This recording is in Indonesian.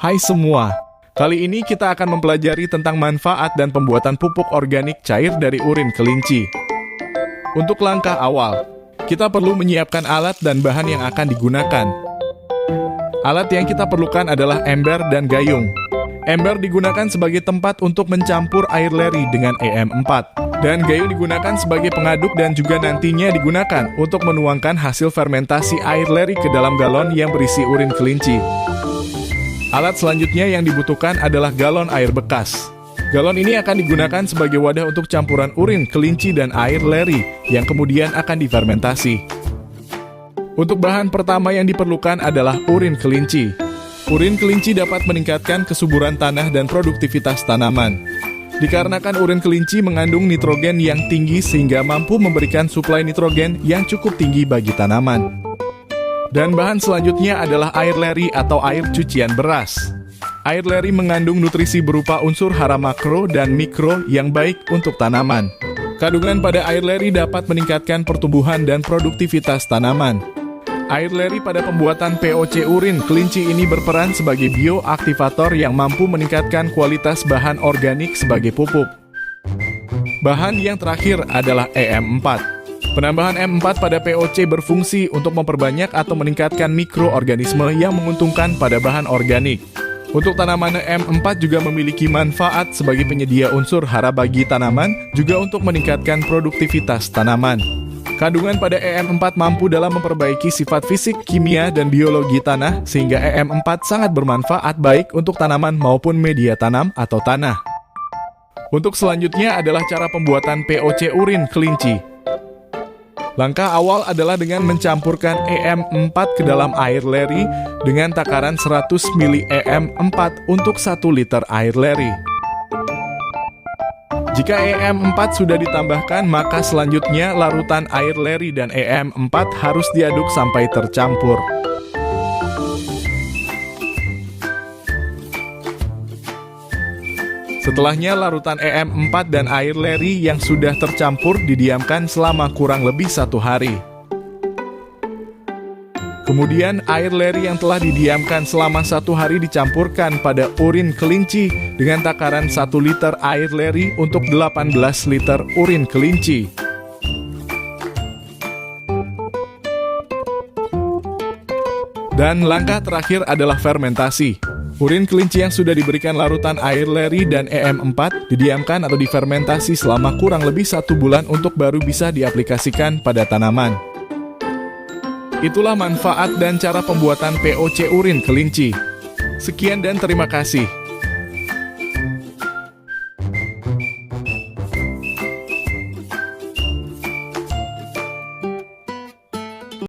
Hai semua, kali ini kita akan mempelajari tentang manfaat dan pembuatan pupuk organik cair dari urin kelinci. Untuk langkah awal, kita perlu menyiapkan alat dan bahan yang akan digunakan. Alat yang kita perlukan adalah ember dan gayung. Ember digunakan sebagai tempat untuk mencampur air leri dengan EM4. Dan gayung digunakan sebagai pengaduk dan juga nantinya digunakan untuk menuangkan hasil fermentasi air leri ke dalam galon yang berisi urin kelinci. Alat selanjutnya yang dibutuhkan adalah galon air bekas. Galon ini akan digunakan sebagai wadah untuk campuran urin kelinci dan air leri yang kemudian akan difermentasi. Untuk bahan pertama yang diperlukan adalah urin kelinci. Urin kelinci dapat meningkatkan kesuburan tanah dan produktivitas tanaman. Dikarenakan urin kelinci mengandung nitrogen yang tinggi sehingga mampu memberikan suplai nitrogen yang cukup tinggi bagi tanaman. Dan bahan selanjutnya adalah air leri atau air cucian beras. Air leri mengandung nutrisi berupa unsur hara makro dan mikro yang baik untuk tanaman. Kandungan pada air leri dapat meningkatkan pertumbuhan dan produktivitas tanaman. Air leri pada pembuatan POC urin kelinci ini berperan sebagai bioaktivator yang mampu meningkatkan kualitas bahan organik sebagai pupuk. Bahan yang terakhir adalah EM4. Penambahan M4 pada POC berfungsi untuk memperbanyak atau meningkatkan mikroorganisme yang menguntungkan pada bahan organik. Untuk tanaman M4 juga memiliki manfaat sebagai penyedia unsur hara bagi tanaman, juga untuk meningkatkan produktivitas tanaman. Kandungan pada EM4 mampu dalam memperbaiki sifat fisik, kimia, dan biologi tanah, sehingga EM4 sangat bermanfaat baik untuk tanaman maupun media tanam atau tanah. Untuk selanjutnya adalah cara pembuatan POC urin kelinci. Langkah awal adalah dengan mencampurkan EM4 ke dalam air leri dengan takaran 100 ml EM4 untuk 1 liter air leri. Jika EM4 sudah ditambahkan, maka selanjutnya larutan air leri dan EM4 harus diaduk sampai tercampur. Setelahnya, larutan EM4 dan air leri yang sudah tercampur didiamkan selama kurang lebih 1 hari. Kemudian, air leri yang telah didiamkan selama 1 hari dicampurkan pada urin kelinci dengan takaran 1 liter air leri untuk 18 liter urin kelinci. Dan langkah terakhir adalah fermentasi. Urin kelinci yang sudah diberikan larutan air leri dan EM4 didiamkan atau difermentasi selama kurang lebih 1 bulan untuk baru bisa diaplikasikan pada tanaman. Itulah manfaat dan cara pembuatan POC urin kelinci. Sekian dan terima kasih.